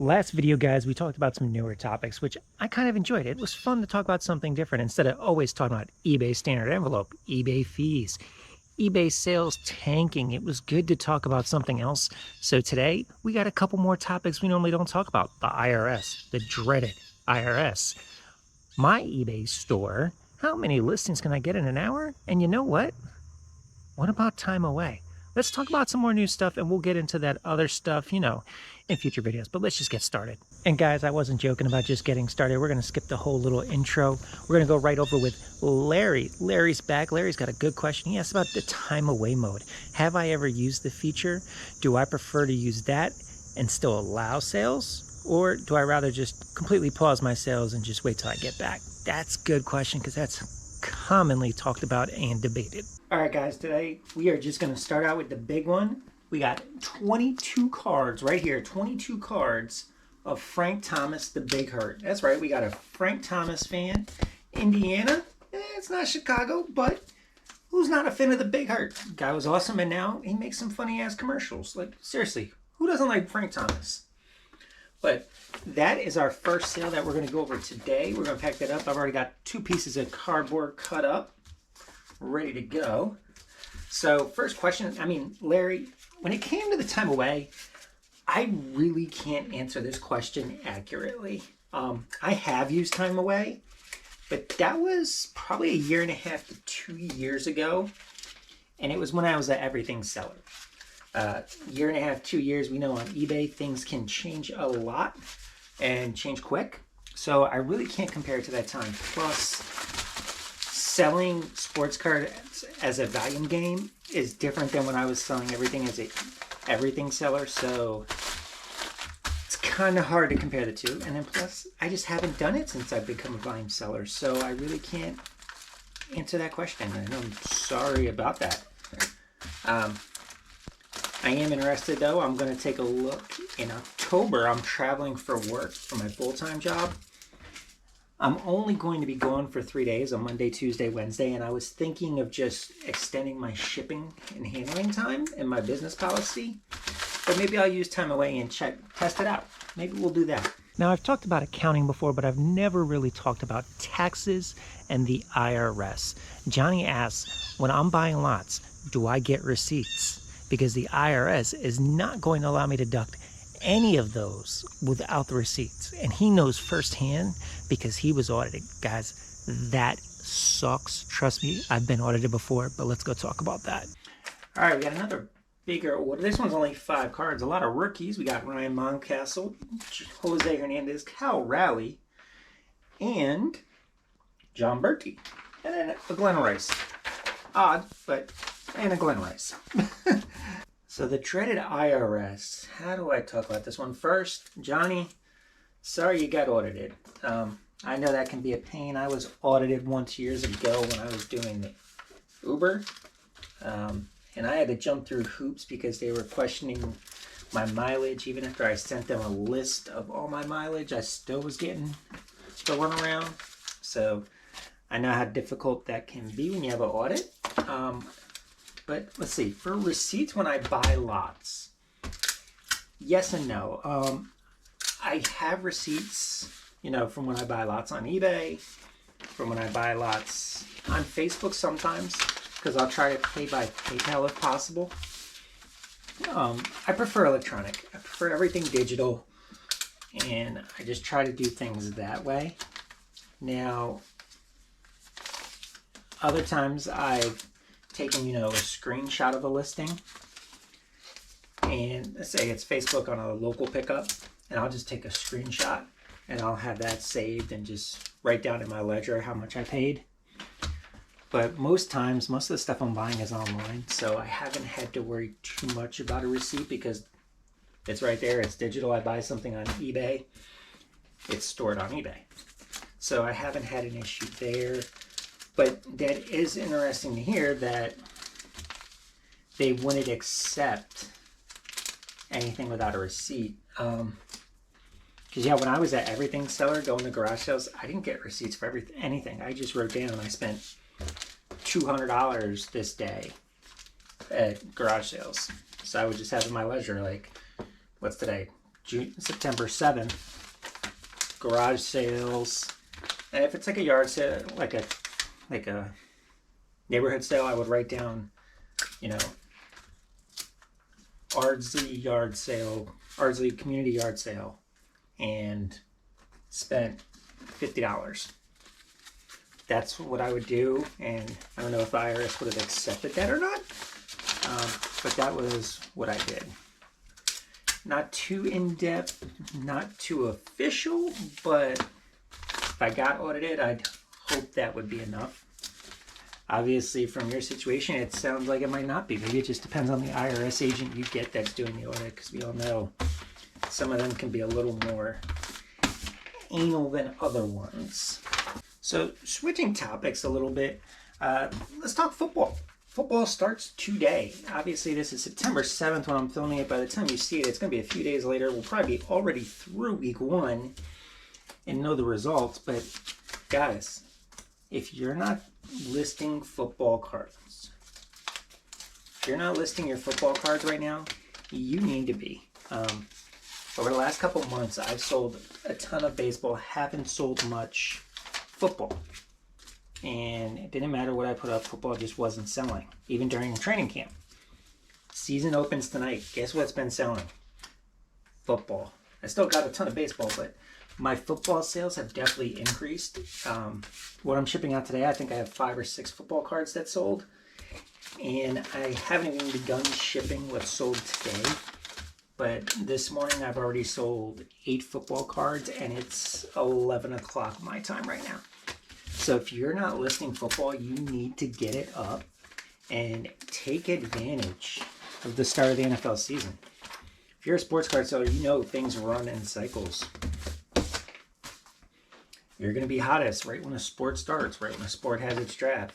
Last video, guys, we talked about some newer topics, which I kind of enjoyed. It was fun to talk about something different instead of always talking about eBay standard envelope, eBay fees, eBay sales tanking. It was good to talk about something else. So today, we got a couple more topics we normally don't talk about. The IRS, the dreaded IRS. My eBay store, how many listings can I get in an hour? And you know what? What about time away? Let's talk about some more new stuff and we'll get into that other stuff, in future videos. But let's just get started. And guys, I wasn't joking about just getting started. We're going to skip the whole little intro. We're going to go right over with Larry. Larry's back. Larry's got a good question. He asked about the time away mode. Have I ever used the feature? Do I prefer to use that and still allow sales? Or do I rather just completely pause my sales and just wait till I get back? That's a good question because that's commonly talked about and debated. All right, guys, today we are just going to start out with the big one. We got 22 cards right here, 22 cards of Frank Thomas, the Big Hurt. That's right, we got a Frank Thomas fan. Indiana, it's not Chicago, but who's not a fan of the Big Hurt? Guy was awesome, and now he makes some funny-ass commercials. Like, seriously, who doesn't like Frank Thomas? But that is our first sale that we're going to go over today. We're going to pack that up. I've already got 2 pieces of cardboard cut up, ready to go. So first question, Larry, when it came to the time away, I really can't answer this question accurately. I have used time away, but that was probably 1.5 to 2 years ago. And it was when I was an everything seller. 1.5, 2 years, we know on eBay things can change a lot and change quick. So I really can't compare it to that time. Plus, selling sports cards as a volume game is different than when I was selling everything as a everything seller. So it's kind of hard to compare the two. And then plus, I just haven't done it since I've become a volume seller. So I really can't answer that question. And I'm sorry about that. I am interested though. I'm going to take a look in October. I'm traveling for work for my full-time job. I'm only going to be gone for 3 days, on Monday, Tuesday, Wednesday, and I was thinking of just extending my shipping and handling time in my business policy. But maybe I'll use time away and test it out. Maybe we'll do that. Now, I've talked about accounting before, but I've never really talked about taxes and the IRS. Johnny asks, when I'm buying lots, do I get receipts? Because the IRS is not going to allow me to deduct any of those without the receipts. And he knows firsthand because he was audited. Guys, that sucks. Trust me, I've been audited before, but let's go talk about that. All right, we got another bigger order. This one's only 5 cards. A lot of rookies. We got Ryan Mountcastle, Jose Hernandez, Cal Raleigh, and John Bertie. And then a Glenn Rice. Odd, but and a Glenn Rice. So the dreaded IRS. How do I talk about this one? First, Johnny, sorry you got audited. I know that can be a pain. I was audited once years ago when I was doing the Uber. And I had to jump through hoops because they were questioning my mileage. Even after I sent them a list of all my mileage, I still was getting the runaround. So I know how difficult that can be when you have an audit. But let's see, for receipts when I buy lots, yes and no. I have receipts, from when I buy lots on eBay, from when I buy lots on Facebook sometimes, because I'll try to pay by PayPal if possible. I prefer electronic. I prefer everything digital, and I just try to do things that way. Now, other times I've taken, a screenshot of a listing, and let's say it's Facebook on a local pickup, and I'll just take a screenshot and I'll have that saved and just write down in my ledger how much I paid. But most of the stuff I'm buying is online, so I haven't had to worry too much about a receipt because it's right there, it's digital. I buy something on eBay, it's stored on eBay. So I haven't had an issue there. But that is interesting to hear that they wouldn't accept anything without a receipt. Because when I was at everything seller going to garage sales, I didn't get receipts for anything. I just wrote down I spent $200 this day at garage sales. So I would just have in my ledger, like, what's today? September 7th, garage sales. And if it's like a yard sale, like a neighborhood sale, I would write down, you know, Ardsley yard sale, Ardsley community yard sale, and spent $50. That's what I would do, and I don't know if the IRS would have accepted that or not, but that was what I did. Not too in-depth, not too official, but if I got audited, I'd hope that would be enough. Obviously, from your situation, it sounds like it might not be. Maybe it just depends on the IRS agent you get that's doing the audit, because we all know some of them can be a little more anal than other ones. So, switching topics a little bit, let's talk football. Football starts today. Obviously, this is September 7th when I'm filming it. By the time you see it, it's going to be a few days later. We'll probably be already through week 1 and know the results. But, guys, if you're not listing football cards, if you're not listing your football cards right now, you need to be. Over the last couple months, I've sold a ton of baseball, haven't sold much football. And it didn't matter what I put up, football just wasn't selling, even during training camp. Season opens tonight. Guess what's been selling? Football. I still got a ton of baseball, but my football sales have definitely increased. What I'm shipping out today, I think I have 5 or 6 football cards that sold. And I haven't even begun shipping what's sold today. But this morning I've already sold 8 football cards, and it's 11 o'clock my time right now. So if you're not listing football, you need to get it up and take advantage of the start of the NFL season. If you're a sports card seller, you know things run in cycles. You're going to be hottest right when a sport starts, right when a sport has its draft.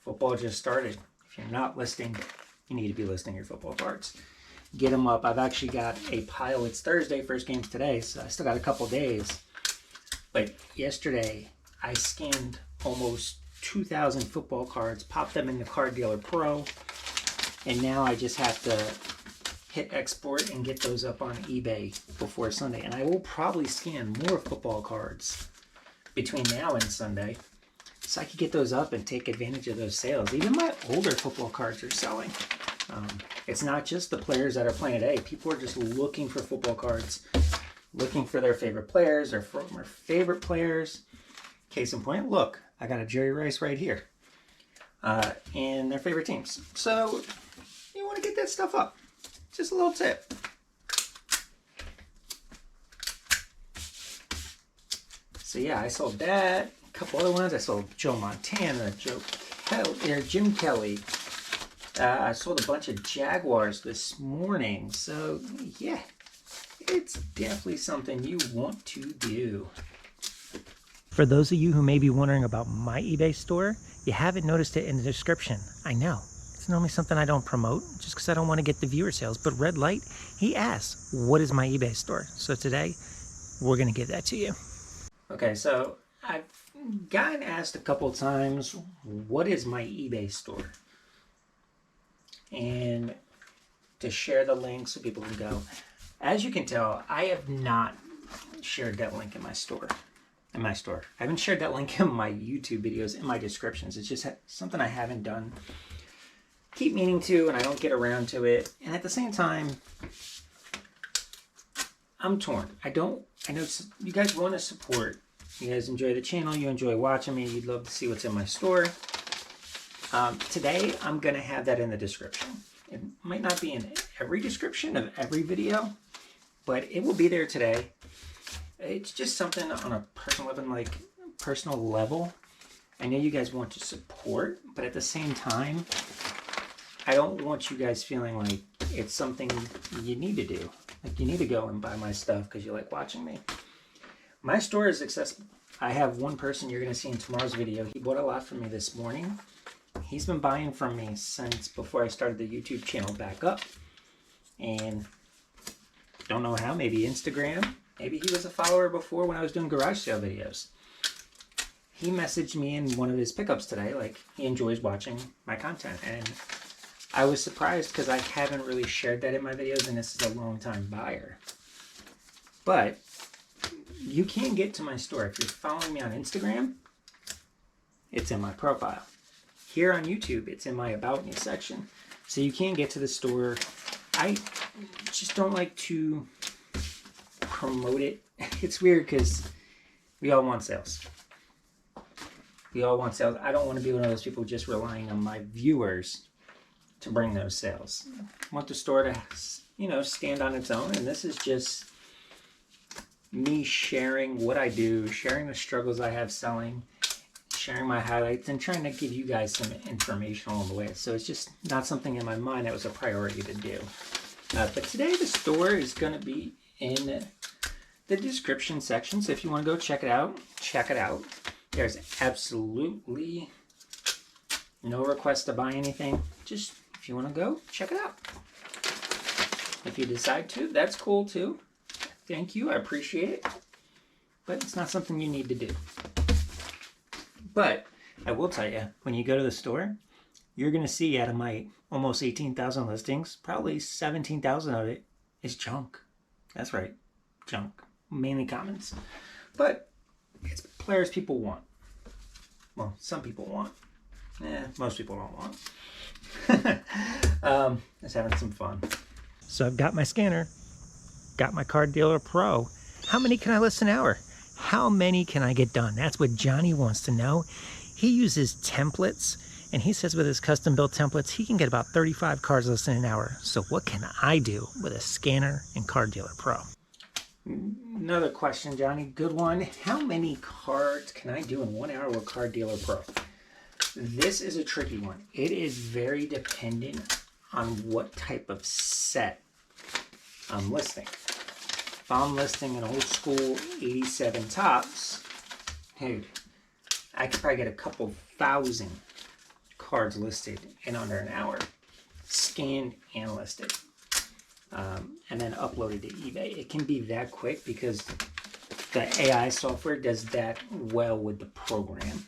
Football just started. If you're not listing, you need to be listing your football cards. Get them up. I've actually got a pile. It's Thursday, first game's today, so I still got a couple days. But yesterday, I scanned almost 2,000 football cards, popped them into Card Dealer Pro, and now I just have to hit export and get those up on eBay before Sunday. And I will probably scan more football cards between now and Sunday, so I could get those up and take advantage of those sales. Even my older football cards are selling. It's not just the players that are playing today. People are just looking for football cards, looking for their favorite players, their former favorite players. Case in point, look, I got a Jerry Rice right here. And their favorite teams. So, you want to get that stuff up. Just a little tip. So yeah, I sold that. A couple other ones. I sold Joe Montana, Jim Kelly. I sold a bunch of Jaguars this morning. So yeah, it's definitely something you want to do. For those of you who may be wondering about my eBay store, you haven't noticed it in the description. I know. It's normally something I don't promote just because I don't want to get the viewer sales. But Red Light, he asked, what is my eBay store? So today, we're going to give that to you. Okay, so I've gotten asked a couple times, what is my eBay store? And to share the link so people can go. As you can tell, I have not shared that link in my store. I haven't shared that link in my YouTube videos, in my descriptions. It's just something I haven't done. Keep meaning to, and I don't get around to it. And at the same time, I'm torn. I know you guys want to support. You guys enjoy the channel. You enjoy watching me. You'd love to see what's in my store. Today, I'm going to have that in the description. It might not be in every description of every video, but it will be there today. It's just something on a personal level. I know you guys want to support, but at the same time, I don't want you guys feeling like it's something you need to do. Like you need to go and buy my stuff because you like watching me. My store is accessible. I have one person you're going to see in tomorrow's video. He bought a lot from me this morning. He's been buying from me since before I started the YouTube channel back up. And don't know how, maybe Instagram. Maybe he was a follower before when I was doing garage sale videos. He messaged me in one of his pickups today, like he enjoys watching my content. And I was surprised because I haven't really shared that in my videos, and this is a long time buyer. But you can get to my store. If you're following me on Instagram, it's in my profile. Here on YouTube, it's in my About Me section. So you can get to the store. I just don't like to promote it. It's weird because we all want sales. We all want sales. I don't want to be one of those people just relying on my viewers to bring those sales. I want the store to, stand on its own. And this is just me sharing what I do, sharing the struggles I have selling, sharing my highlights, and trying to give you guys some information along the way. So it's just not something in my mind that was a priority to do. But today the store is going to be in the description section. So if you want to go check it out, check it out. There's absolutely no request to buy anything. Just if you want to go, check it out. If you decide to, that's cool too. Thank you, I appreciate it. But it's not something you need to do. But I will tell you, when you go to the store, you're going to see out of my almost 18,000 listings, probably 17,000 of it is junk. That's right, junk. Mainly comments. But it's players people want. Well, some people want. Most people don't want. Just having some fun. So I've got my scanner, got my Card Dealer Pro. How many can I list an hour? How many can I get done? That's what Johnny wants to know. He uses templates, and he says with his custom built templates, he can get about 35 cards listed in an hour. So what can I do with a scanner and Card Dealer Pro? Another question, Johnny. Good one. How many cards can I do in 1 hour with Card Dealer Pro? This is a tricky one. It is very dependent on what type of set I'm listing. If I'm listing an old school 87 tops, dude, I could probably get a couple thousand cards listed in under an hour, scanned and listed, and then uploaded to eBay. It can be that quick because the AI software does that well with the program.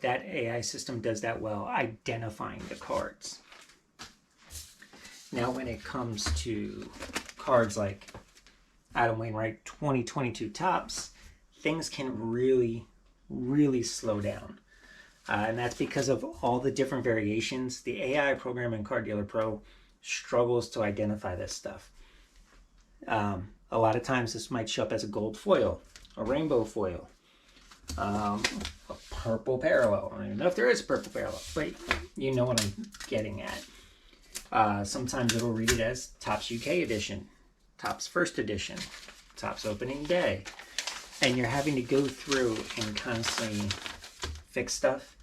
That AI system does that well identifying the cards. Now, when it comes to cards like Adam Wainwright 2022 tops, things can really, really slow down. And that's because of all the different variations. The AI program in Card Dealer Pro struggles to identify this stuff. A lot of times this might show up as a gold foil, a rainbow foil, a purple parallel. I don't even know if there is a purple parallel, but you know what I'm getting at. Sometimes it'll read it as Topps UK edition, Topps first edition, Topps opening day. And you're having to go through and constantly fix stuff.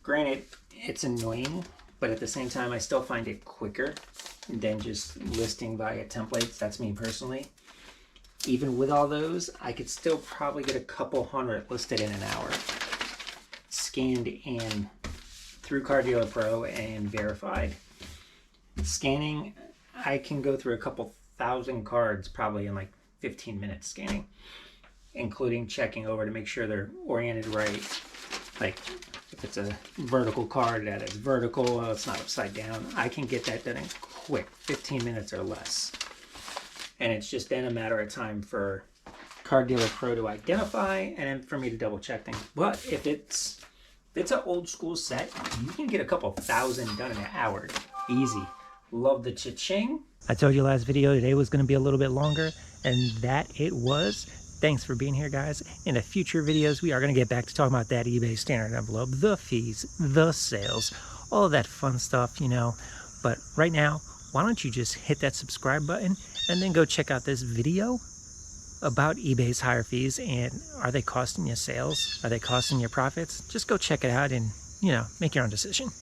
Granted, it's annoying, but at the same time, I still find it quicker than just listing via templates. That's me personally. Even with all those, I could still probably get a couple hundred listed in an hour, scanned and through Card Dealer Pro and verified. Scanning, I can go through a couple thousand cards probably in like 15 minutes scanning, including checking over to make sure they're oriented right. Like if it's a vertical card, that it's vertical, it's not upside down. I can get that done in quick, 15 minutes or less. And it's just then a matter of time for Card Dealer Pro to identify and then for me to double check things. But if it's an old school set, you can get a couple thousand done in an hour. Easy. Love the cha-ching. I told you last video today was going to be a little bit longer, and that it was. Thanks for being here, guys. In the future videos, we are going to get back to talking about that eBay standard envelope, the fees, the sales, all of that fun stuff, But right now, why don't you just hit that subscribe button and then go check out this video about eBay's higher fees, and are they costing you sales? Are they costing you profits? Just go check it out and, make your own decision.